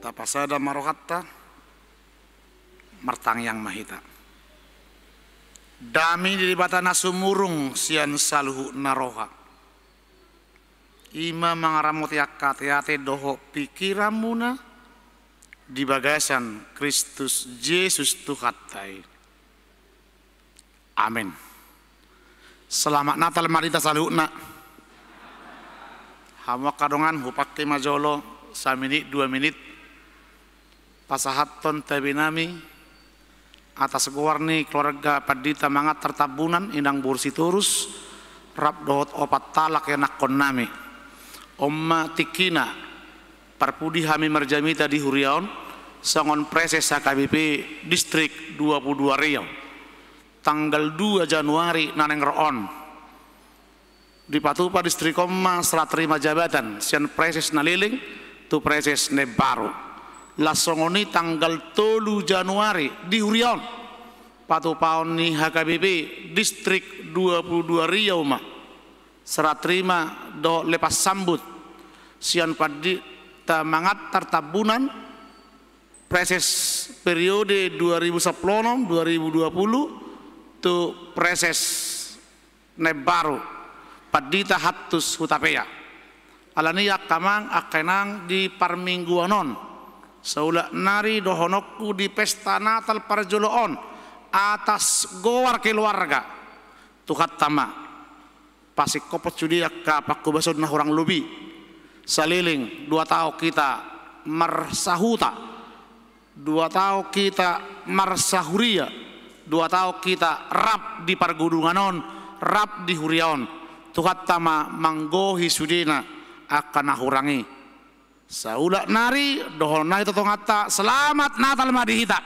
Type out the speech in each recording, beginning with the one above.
tapasada marohatta martang yang mahita dami di batana sumurung sian saluhu naroha ima mangaramot yakate doho pikiramuna di bagasan Kristus Yesus Tuhatai. Amin. Selamat Natal marita saluhna. Hamu kadongan hupake majolo 1 menit 2 menit pasahaton tabinami atas guarni keluarga padita mangat tertabunan indang bursi turus rap dohot opat talak enakon nami omma tikina parpudi hami merjamita di Huriaon sangon preses HKBP distrik 22 Riau tanggal 2 Januari naneng roon di Patupa distrik Koma serah terima jabatan sian preses naliling tu preses ne baru lasongoni tanggal 3 Januari di Huriaon Patupaon ni HKBP distrik 22 Riau ma serah terima do lepas sambut sian padi tamangat tertabunan preses periode 2010-2020 tu preses ne baru padita hatus hutapea alani kamang akenang di parmingguanon saula nari dohonokku di pesta Natal parjoloon atas goar keluarga tuhat tama pasik kopot judiak kapak kubasod na orang lubi saliling 2 tahun kita marsahuta 2 tahun kita marsahuria 2 tahun kita rap di pargudunganon rap di Huriaon tuhat tama manggohi sudina akan nahurangi saula nari dohona itu tongata selamat Natal madihita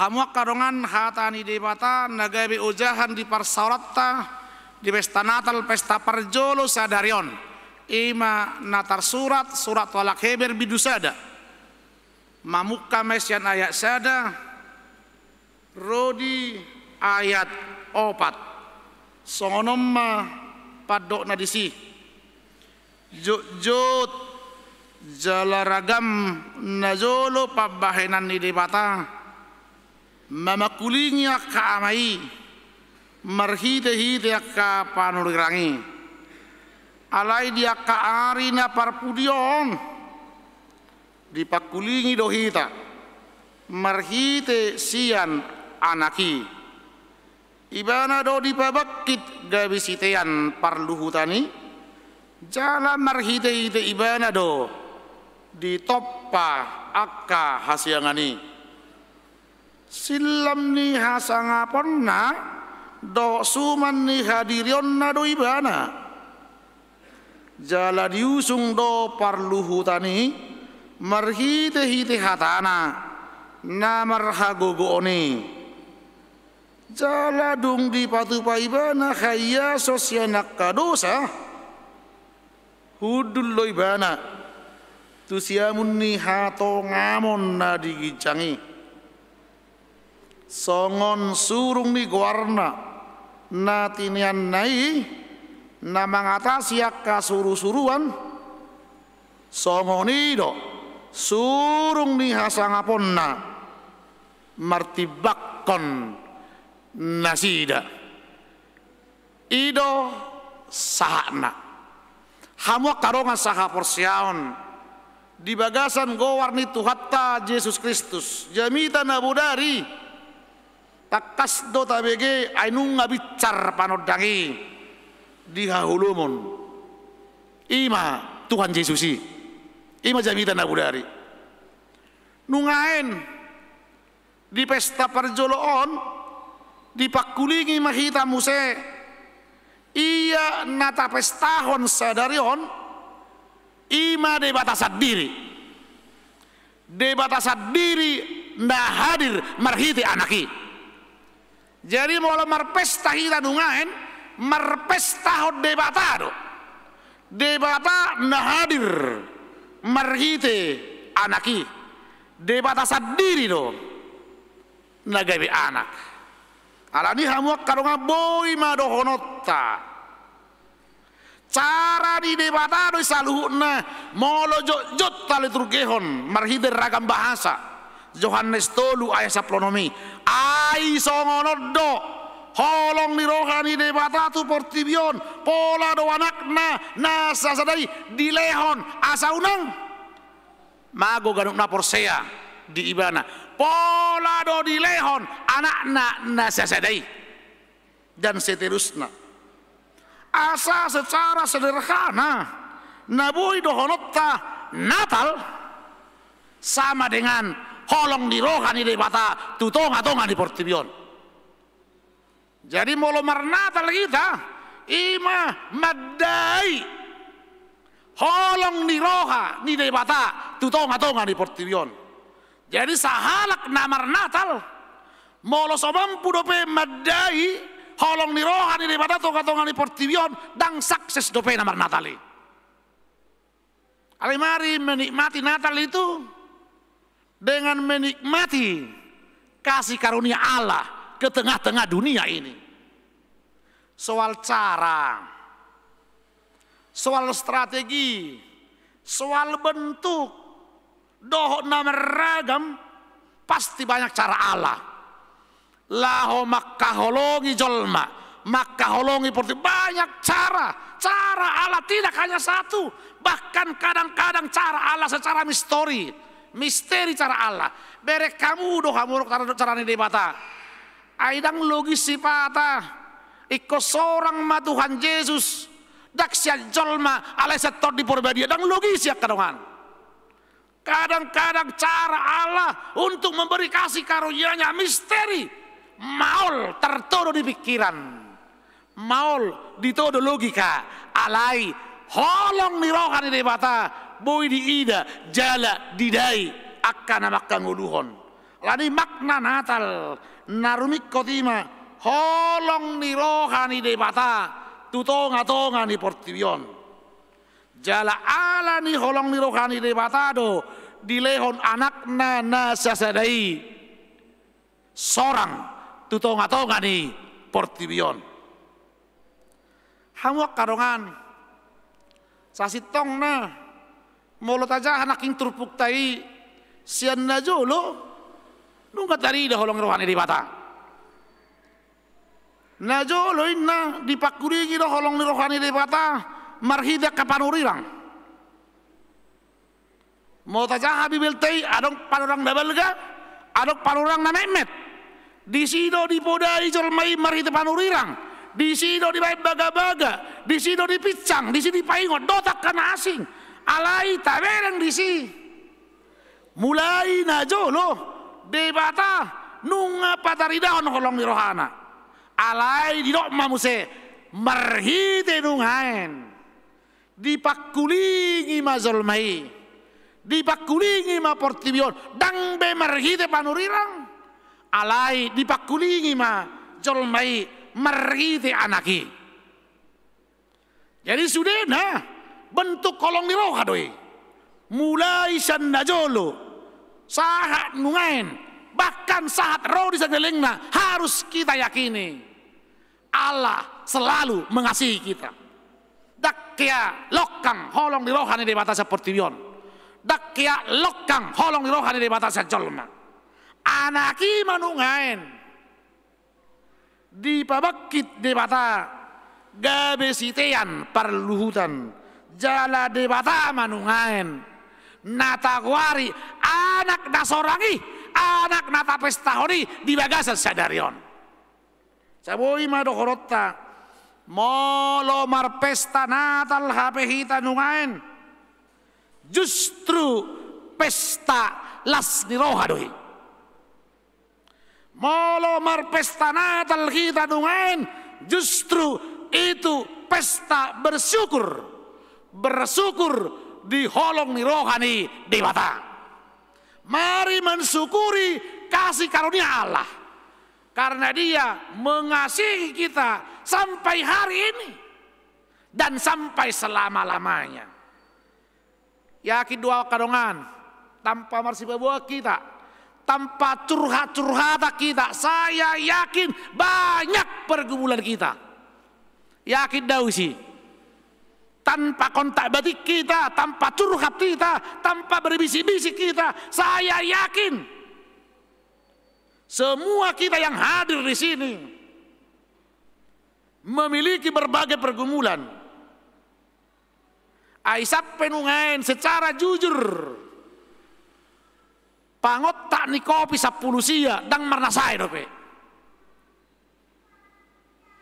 hamuak kadongan hatani debata nagabe ujahan di parsauratta di pesta Natal pesta parjolo sadarion ima natar surat walak heber bidusada mamukka mesian ayat sada rodi ayat 4 songonomma padok nadisi jut jalaragam najolo pabahenan di debata mamakulinya kaamai marhite-hite ka panulirangi alai dia ka arina parpudion dipakulingi dohita marhite sian anaki ibana do dipabakit gabisitean parluhutani jala marhite-hite ibana do di toppa akka hasiangani silam ni hasangaponna do suman ni hadirionna do ibana jala diusung do parluhutani marhite-hite hatana namarhagogooni jala dung di Patupa ibana khaya sosyanak kadosa hudul lo ibana tusiamun ni hato ngamon na digicangi songon surung ni guarna na tinian nai na mangatasi akka suru-suruan songonido surung ni hasangapon na martibakkon nasida ido sahana hamuak karongan saha porsiaon di bagasan gowarni tuhatta Yesus Kristus jamita nabudari takas do tabege ainung ngabicar panodangi di hahulumon ima Tuhan Yesusi ima jamita nabudari nungain di pesta parjoloon dipakulingi mahita muse iya nata pestahon sadarion ima de batasad diri nda hadir marhiti anaki jadi mau marpesta hita nungain marpestahon debatado debata nda hadir marhiti anaki debatasad diri do nagabe anak alani hamuak karunga boy madohonotta cara di debata do saluhna molo jot tali turgehon marhide ragam bahasa Yohanes 3 ayat 10 ai songonodo holong ni rohani debata tu portibion pola do anakna nasa sadai dilehon asa unang mago ganuk na porsea di ibana pola do dilehon anakna nasa sadai dan seterusnya asa secara sederhana nabui dohonotta Natal sama dengan holong di rohani debata tutonga-tonga di portibion. Jadi molo marnatal kita ima madai holong di roha ni debata tutonga-tonga di portibion. Jadi sahalak na marnatal molo somampu dope madai holong di roha ni debata tutonga-tonga di portibion dan sukses dope na marnatali. Alimari menikmati Natal itu dengan menikmati kasih karunia Allah ke tengah-tengah dunia ini. Soal cara, soal strategi, soal bentuk, dohok nama ragam, pasti banyak cara Allah. Laho makka holongi jolma, makka holongi porti, banyak cara. Cara Allah tidak hanya satu, bahkan kadang-kadang cara Allah secara misteri cara Allah. Berek kamu doh kamu cara ni debata. Aidang logis sipata. Iko seorang ma Tuhan Yesus. Dak sia jolma alai setor di porbadia. Dang logis ya kadongan. Kadang-kadang cara Allah untuk memberi kasih karunia-Nya misteri. Maul tertodo di pikiran. Maul ditodo logika. Alai holong ni rohani debata. Boy di ida jala didai akan makan nguluhon. Lani makna Natal narumik kotima holong ni rohani debata tutonga-tonga ni portibion. Jala ala ni holong ni rohani debata do dilehon anakna nasasadai sorang tutonga-tonga ni portibion. Hamuak kadongan sasitong na molo taja anak ing turpuk tai sian na jolo nungkat dari dah holong rohani debata na jolo inna dipakuri dah holong rohani debata marhida kapanurirang mau taja habibil tai adong panurang dabalga adong panurang na memet di sido dipodai jolmai marhida panurirang di sido di baik baga-baga di sido dipicang di sini paingot dotak kana asing alai taberang disi mulai na jolo debata nunga pataridahon holong ni rohana alai di dok mamuse marhite nungaen dipakulingi ma zolmai dipakulingi ma portibion dang be marhite panurirang alai dipakulingi ma zolmai marhite anaki. Jadi sudah nah bentuk kolong ni roha doi mulai sandajolo sahat nungain bahkan saat roh di sekelilingnya harus kita yakini Allah selalu mengasihi kita. Dakya lokang holong di rohani di batas portibion dakya lokang holong di rohani di batas jolma anaki manungain di pabakit di bata gabesitean perluhutan jala debata manungain natagwari anak nasorangi anak nata pestahoni di bagasan sadarion saboi madohorotta molo marpesta natal hapehita nungain justru pesta las nirohadoi molo marpesta natal kita nungain justru itu pesta bersyukur di holong ni rohani debata. Mari mensyukuri kasih karunia Allah karena Dia mengasihi kita sampai hari ini dan sampai selama-lamanya. Yakin doa kadongan tanpa marsibabuah kita, tanpa curhat-curhata kita, saya yakin banyak pergumulan kita. Yakin dausi tanpa kontak batik kita, tanpa curhat kita, tanpa berbisik-bisik kita, saya yakin semua kita yang hadir di sini memiliki berbagai pergumulan. Aisyah penungain secara jujur, pangot tak ni kopi 10 sia dang marna saya dope.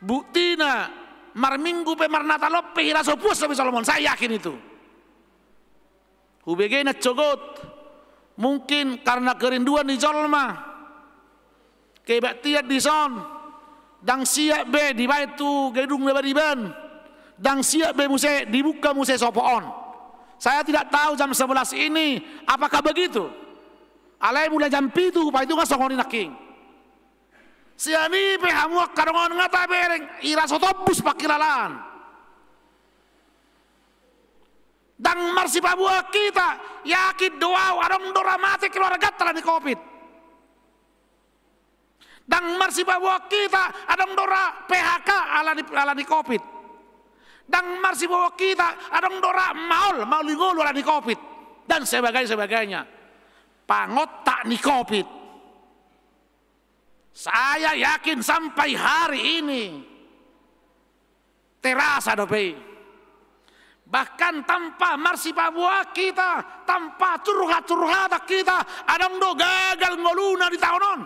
Buktina mar minggu pe marna talope hira sopus Nabi Solomon, saya yakin itu. Hubegena cogot, mungkin karena kerinduan di jolma, kebaktian di son, dang siap be di baitu gedung lebariban, dang siap be muse dibuka muse sopoon. Saya tidak tahu jam 11 ini apakah begitu. Alai mulai jam 7 pa itu ngasongoni naking. Siani pe hamuak karongon ngata bereng ira sotobus pakilalan. Dang marsi pabua kita yakin doa arong dora mati keluarga telah di Covid. Dang marsi pabua kita adong dora PHK ala di Covid. Dang marsi pabua kita adong dora maul lingolu ala di Covid dan sebagainya. Pangot tak ni Covid. Saya yakin sampai hari ini terasa dope. Bahkan tanpa marsi Papua kita, tanpa curhat kita, adang do gagal ngoluna di tahunon,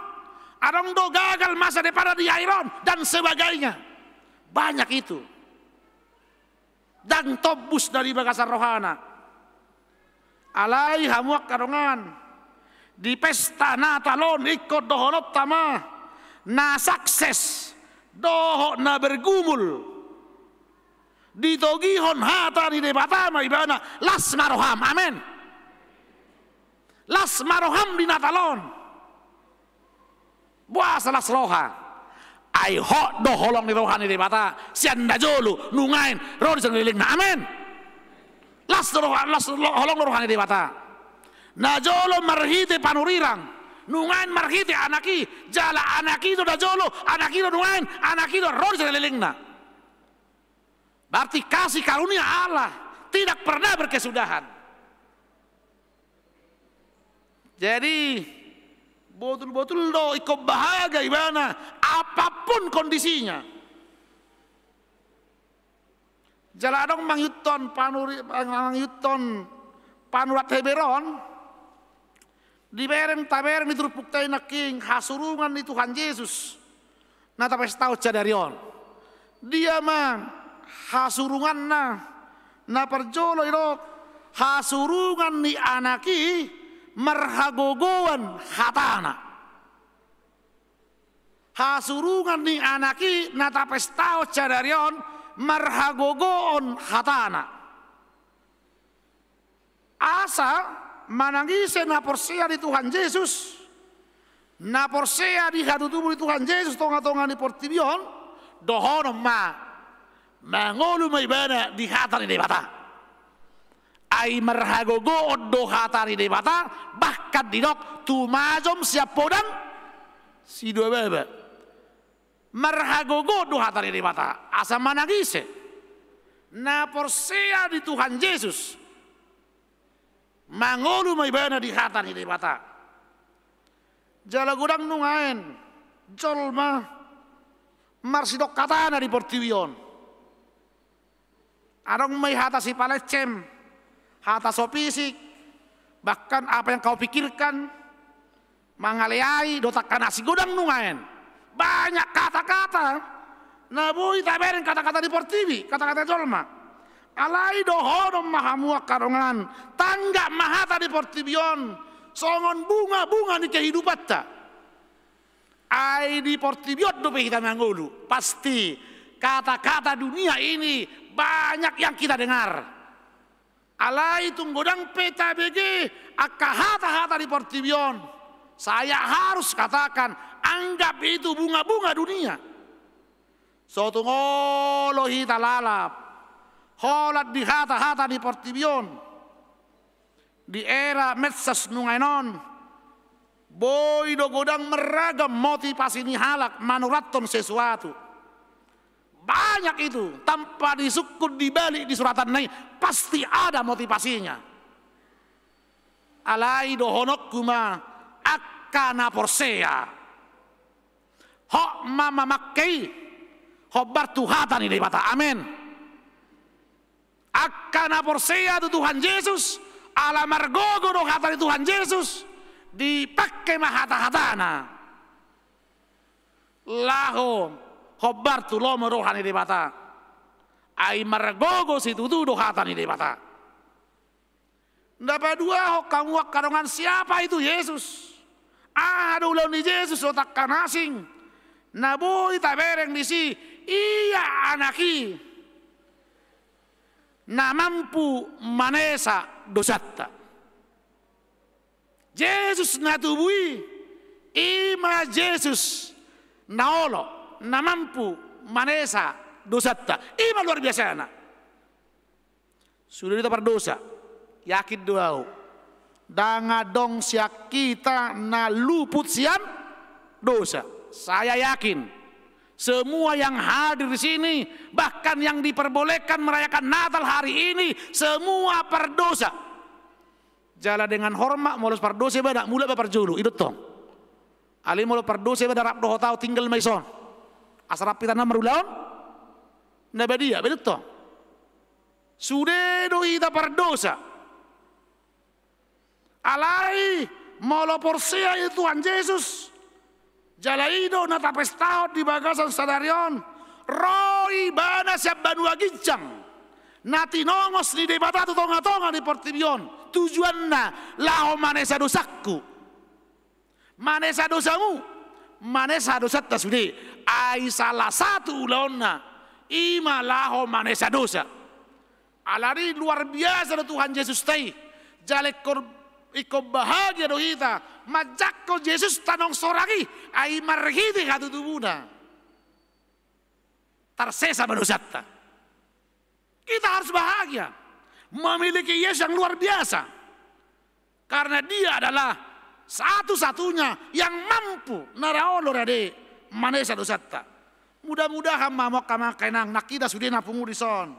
adang do gagal masa depan di Airon dan sebagainya. Banyak itu. Dan tobus dari Bagasan Rohana. Alai hamuak karongan di pesta Natalon ikut doholot tamah. Na sukses doho na bergumul ditogihon hata di debatama ibana las maroham, amin. Las maroham di Natalon buasa las roha ai ho doholong di rohani debata sianda jolu nungain rodi sengeliling na, amin. Las holong rohani debata na jolo marhite panurirang nungain marhite anaki jala anaki do da jolo anaki do nungain anaki do rodi selelingna. Berarti kasih karunia Allah tidak pernah berkesudahan. Jadi betul-betul do ikut bahagia ibana apapun kondisinya. Jala dong mangyuton panurat heberon di berem taberem itu puktai naking hasurungan di Tuhan Yesus. Nah tapi tahu cadarion. Dia mah hasurungan na perjolo itu hasurungan ni anaki merhagogoan hatana. Hasurungan ni anaki na tapi tahu cadarion merhagogoon hatana. Asa manangise na porsea di Tuhan Yesus, na porsea di hadu tubuh di Tuhan Yesus tonga-tonga di portibion, dohono mangolu maibana di hatan di debata. Ai merhagogo do hatan di debata, bahkan dinok tumajom siap podang si dua bebe. Merhagogo do hatan di debata, asa manangise na porsea di Tuhan Yesus. Mangolu maibana di hatan di bata. Jala gudang nungain jolma marsidok katana di portivion. Arong may hata si palecem, hata sopisik, bahkan apa yang kau pikirkan mangaleai dotak kanasi gudang nungain. Banyak kata-kata nabui taberin kata-kata di portivi, kata-kata jolma. Alai dohodom mahamua karongan tangga mahata di portibion songon bunga-bunga di kehidupan ta. Ai di portibion dope kita mangolu pasti kata-kata dunia ini banyak yang kita dengar. Alai tunggodang peta BG akka hata-hata di portibion. Saya harus katakan anggap itu bunga-bunga dunia. Sotungolo hita lalap. Holat di hata-hata di portibion di era medsos nungainon boy do godang meragam motivasi ni halak manuraton sesuatu banyak itu tanpa disukut dibalik di suratan lain pasti ada motivasinya. Alai dohonok kuma akana porsea hok mama makkei hobar Tuhatan ini bata amin. Akana porsea itu Tuhan Yesus ala margogo dohatan Tuhan Yesus dipakai mahata-hatana laho hobar tu lomo rohani di bata ai margogo situ tu dohatan di bata. Dapat dua kamu karongan siapa itu Yesus? Ada ulang di Yesus otak kanasing. Naboy tabereng di si iya anaki. Na mampu manesa dosata. Yesus na tubui ima Yesus naolo na mampu manesa dosata. Ima luar biasa anak. Sudah kita berdosa. Yakin doa danga dong siak kita na luput sian dosa. Saya yakin semua yang hadir di sini bahkan yang diperbolehkan merayakan Natal hari ini semua perdosa. Jala dengan hormat mulus perdosa beda mulai berjulu itu tong. Ali mulai perdosa beda rap doh tahu tinggal maison. Asrap kita nama rulaun nabadia beda tong. Sudah doh kita perdosa. Alai molo porsea itu Tuhan Yesus jalaido na tapestaot di bagasan sadarion roi bana siap banua gincang nati nongos di debata tu tonga-tonga di portibion tujuanna lao manesa dosaku manesa dosamu manesa dosa tasudi ai salah satu ulaonna ima lao manesa dosa alari luar biasa Tuhan Yesus tai jalek iko bahagia do kita majakko Yesus tanong soragi ai marhiti katu tubuna tarsesa menusata. Kita harus bahagia memiliki Yesus yang luar biasa karena dia adalah satu-satunya yang mampu naraolo rade manesa dosata. Mudah-mudahan mamok kama kainang nakida sudah napungu di son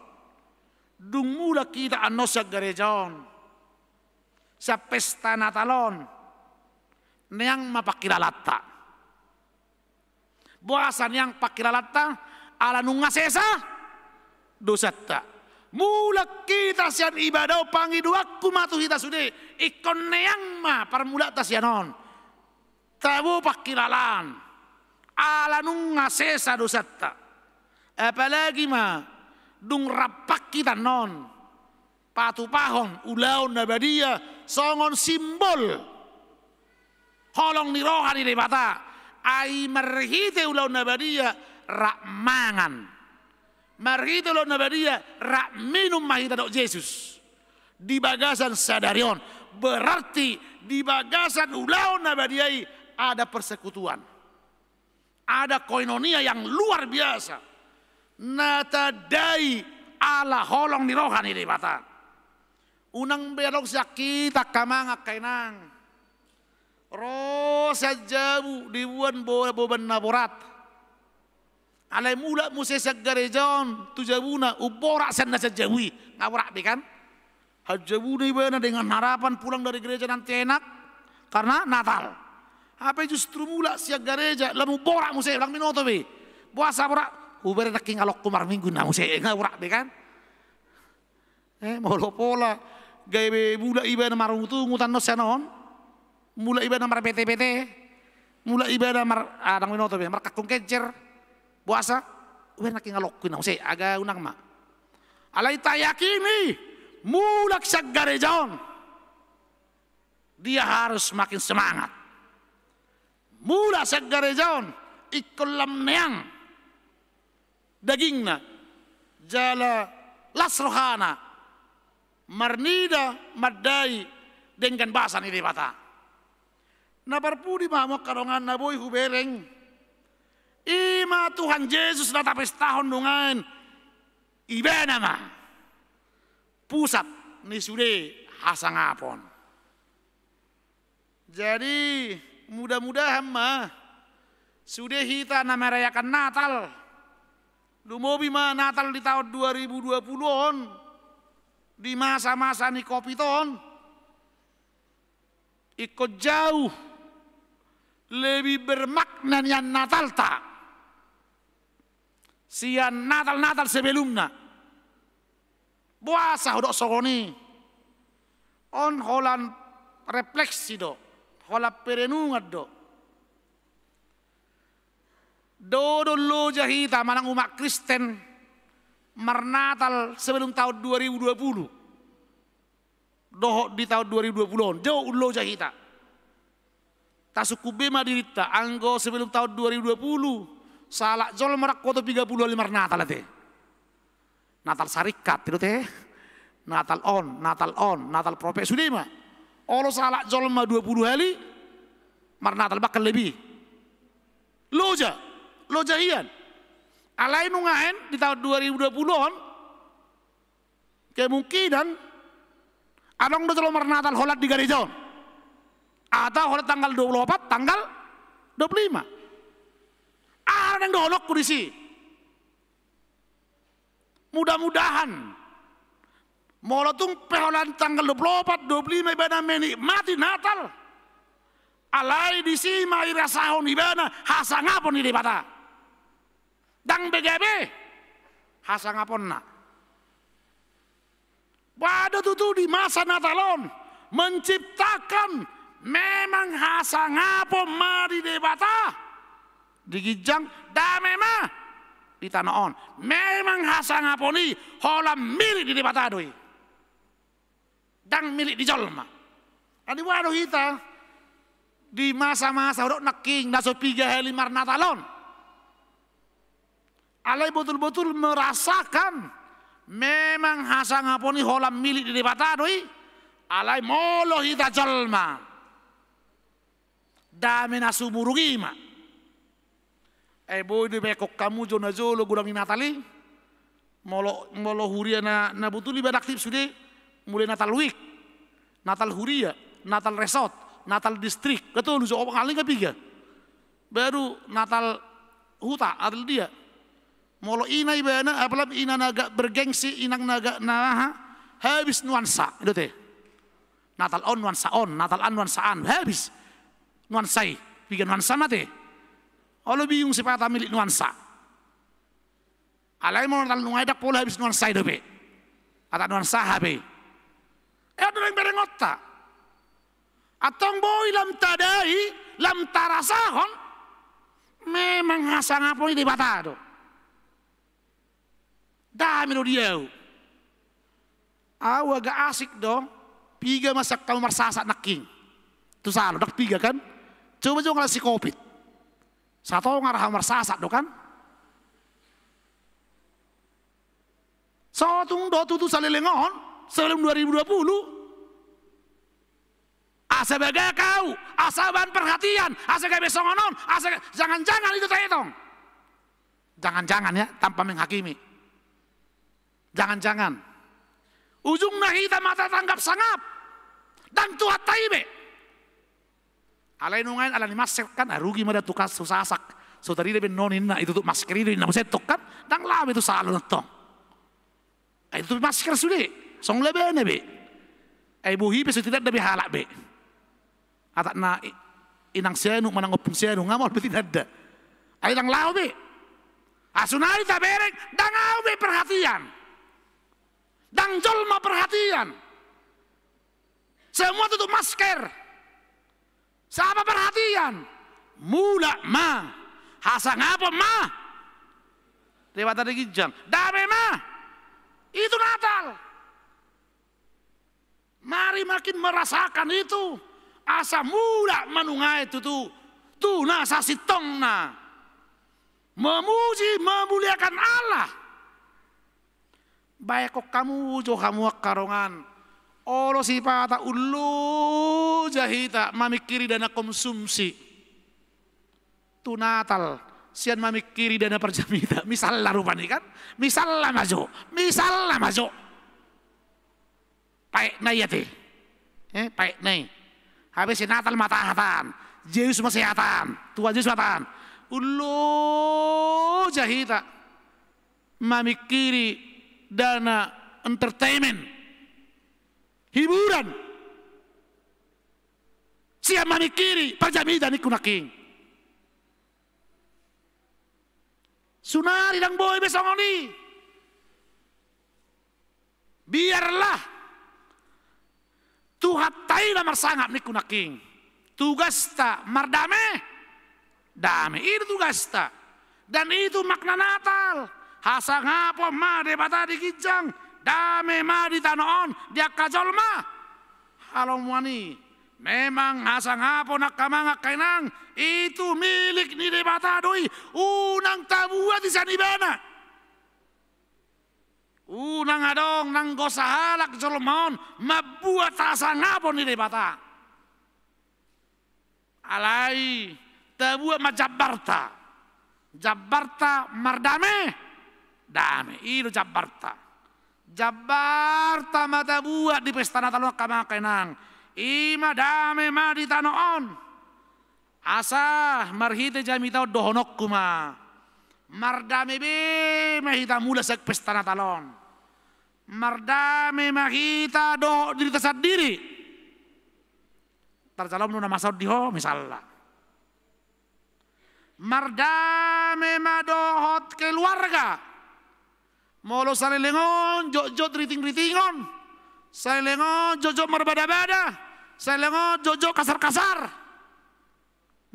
dung mula kita anosak garejaon sa pesta Natalon yang mapakiralata buasan yang pakiralata ala nunga sesa dosata mula kita sian ibadah pangiduakku matu kita sudah ikon neang ma parmula tasianon tabu pakiralan ala nunga sesa dosata apalagi ma dung rapak kita non patu pahon ulaun nabadia songon simbol holong ni rohani di mata ai marhite ulaun nabadia rak mangan marhite ulaun nabadia rak minum mahita dok Yesus di bagasan sadarion berarti di bagasan ulaun nabadiai ada persekutuan ada koinonia yang luar biasa natadai ala holong ni rohani di mata. Unang belok sakita kamanga kainang rosa jabu dibuan boban naborat alai mula musesag garejon tu jabuna uborak sana sajawi ngaborak kan hajabu ibana dengan harapan pulang dari gereja nanti enak karena Natal apa justru mula siag gereja lamu borak musek lang minoto be puasa borak ubere taking alok kumar minggu na musek ngaborak kan molo pola gaya mula ibadah marung tu ngutan no senon mula ibadah mar PT mula ibadah mar adang minoto be mar kakung kencer puasa we nak ngalokin na usai aga unang ma alai tayakini mulak sa garejon dia harus makin semangat mula sa garejon ikolam neang dagingna jala lasrohana marnida madai dengan bahasan ini bata nabarpudi mamok karongan naboy hubereng ima Tuhan Yesus na tapes tahun dungan ibana ma pusat ni sude hasangapon jadi mudah-mudahan mah sudah kita na merayakan Natal Dumobi mah Natal di tahun 2020-on. Di masa-masa ni kopi ton. Ikut jauh lebih bermakna nian Natal tak. Sian Natal sebelumnya. Puasa hodok sogoni. On holan refleksi do. Hola perenungan do. Dodolo jahita manang umat Kristen marnatal sebelum tahun 2020. Doh di tahun 2020 jauh ulo jahita. Tasuku bema dirita anggo sebelum tahun 2020 salah jol merak koto 35 Natal teh. Natal sarikat itu teh. Natal on, Natal propek sudah mah. Olo salah jol mah 20 hari mar Natal bakal lebih. Loja ian. Alai nungahen di tahun 2020-on kemungkinan adong do jol mar Natal holat di gereja. Atau holat tanggal 24, tanggal 25. Ada yang donok kudisi. Mudah-mudahan molotung peholan tanggal 24, 25 ibadah menikmati Natal. Alai disima irasahon ibana hasangapon di debata. Dang BGB hasangapon na. Pada tutu di masa Natalon menciptakan memang hasangapon mari debata. Digijang damema di tanah on. Memang hasangaponi holam milik di debata doi. Dang milik di jolma. Adi waduh kita di masa-masa udok naking daso 3 hari mar Natalon. Alai betul-betul merasakan memang hasangaponi holam milik di debata doi. Alai molo hita jolma. Dame nasumurugima. Boy de bekok kamu jona jolo gurangi Natali. Molo huria na butuli badaktif sudah mulai Natal week. Natal huria, Natal resort, Natal distrik. Betul lu jawab kali ketiga. Baru Natal huta adil dia. Molo ina ibana apalagi ina naga bergengsi inang naga nah habis nuansa itu teh. Natal on, Natal an nuansaan habis. Nuansai, bikin nuansa mate. Olo biung sepata milik nuansa. Alai mau Natal nungaidak pola habis nuansai dobe. Ata nuansa habe. Ada yang berengota. Atong boy lam tadai, lam tarasahon. Memang hasang apa ini batado. Dami lo dia. Aw agak asik dong. Piga masak kamu marsasat naking. Itu salah, dak piga kan? Coba ngasih COVID. Satu ngarah marsasat do kan? So tung do tutu salilengon sebelum 2020. Asa baga kau, asa ban perhatian, asa gawe songonon, asa jangan-jangan itu teh tong. Jangan-jangan ya tanpa menghakimi. Jangan-jangan. Ujungnya kita mata tanggap sangap dan tuat taibe. Alai nungain alani masker kan rugi mada tukas susasak. So tadi dia nonin na itu tuh masker itu na setok kan dang labe itu salo notong. Itu masker sudah song lebe be. Buhi pesu tidak lebih halak be. Atak na inang sianu manang opung sianu ngamol be tidak ada. Ai dang labe. Asunai ta berek dang be perhatian. Dang jolma perhatian. Semua tutup masker. Siapa perhatian? Mula ma. Hasang apa ma? Lewat ada gijang. Dame ma. Itu Natal. Mari makin merasakan itu. Asa mula manungai itu tuh. Tuna sasitong na. Memuji, memuliakan Allah. Baik kok kamu jo kamu karongan. Olo sipata ulu jahita mamikiri dana konsumsi. Tu Natal sian mamikiri dana perjamita. Misal lah rupanya kan. Misal lah majo. Paek na ya teh. Paek na. Habis si Natal matahatan. Yesus masih hatan. Tuhan Yesus hatan. Ulu jahita. mamikiri dana entertainment, hiburan. Siya mamikiri pajamidan ni kunaking. Sunari ng boy besongoni. Biarlah Tuhan tayo na marsangap ni kunaking. Tugas ta mardame, dame itu tugas ta. Dan itu makna Natal. Hasang hapo ma debata di kijang, dame ma di tanoon, dia kajol ma. Halong wani. Memang hasang hapo nakamanga kainang itu milik ni debata doi unang tabuat di sanibana. Unang adong nang gosahalak jolmon mabuat hasang hapo ni debata. Alai tabuat majabarta. Jabarta mardame dame itu Jabarta. Jabarta matabuat di pesta Natal kamanga kainang. Ima dame ma di tanoon. Asa marhite jami tao dohonok kuma. Mardame be mahita mula sa pesta Natalon. Mardame mahita do diri tasad diri. Tarjalom nuna masaud diho misalnya. Mardame madohot keluarga. Molo salilingon jojot riting-ritingon. Salilingon jojot merbada-bada. Salilingon jojot kasar-kasar.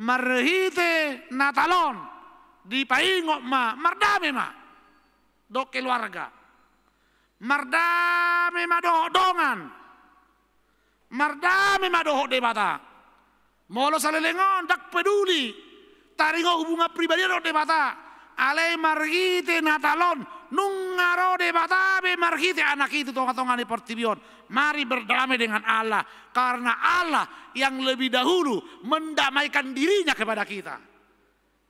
Marhite Natalon di paingok ma mardame ma do keluarga. Mardame ma dongan. Mardame ma dohot debata. Molo salilingon dak peduli. Taringo hubungan pribadi do debata. Ale margite Natalon nungaro debata be margite anak itu tonga-tonga di Portibion. Mari berdamai dengan Allah karena Allah yang lebih dahulu mendamaikan dirinya kepada kita.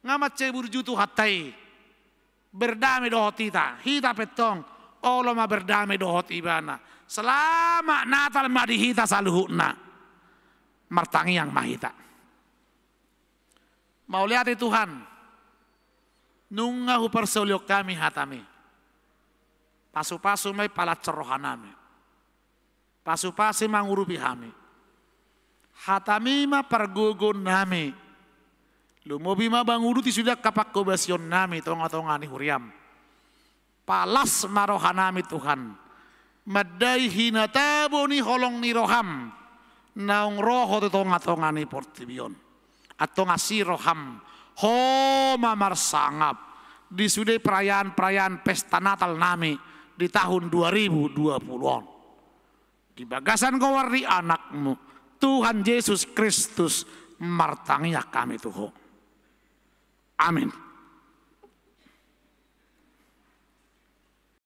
Ngamat cebur jutu hatai berdamai dohot hita petong olo ma berdamai dohot ibana. Selama Natal ma dihita saluhuna martangi yang mahita. Mau lihat Tuhan, nungahu persolio kami hatami, pasu-pasu may palat cerohanami, pasu-pasu mangurupi kami, hatami ma pergugun nami, lumobi ma banguruti sudah kapak kobasion nami tonga-tonga ni huriam, palas marohanami Tuhan, madai hinatabo ni holong ni roham, naung roho tonga-tonga ni Portibion. Atau ngasih roham homa marsangap di sudai perayaan pesta Natal nami di tahun 2020. Di bagasan kawardi anakmu Tuhan Yesus Kristus martangiya kami Tuhan. Amin.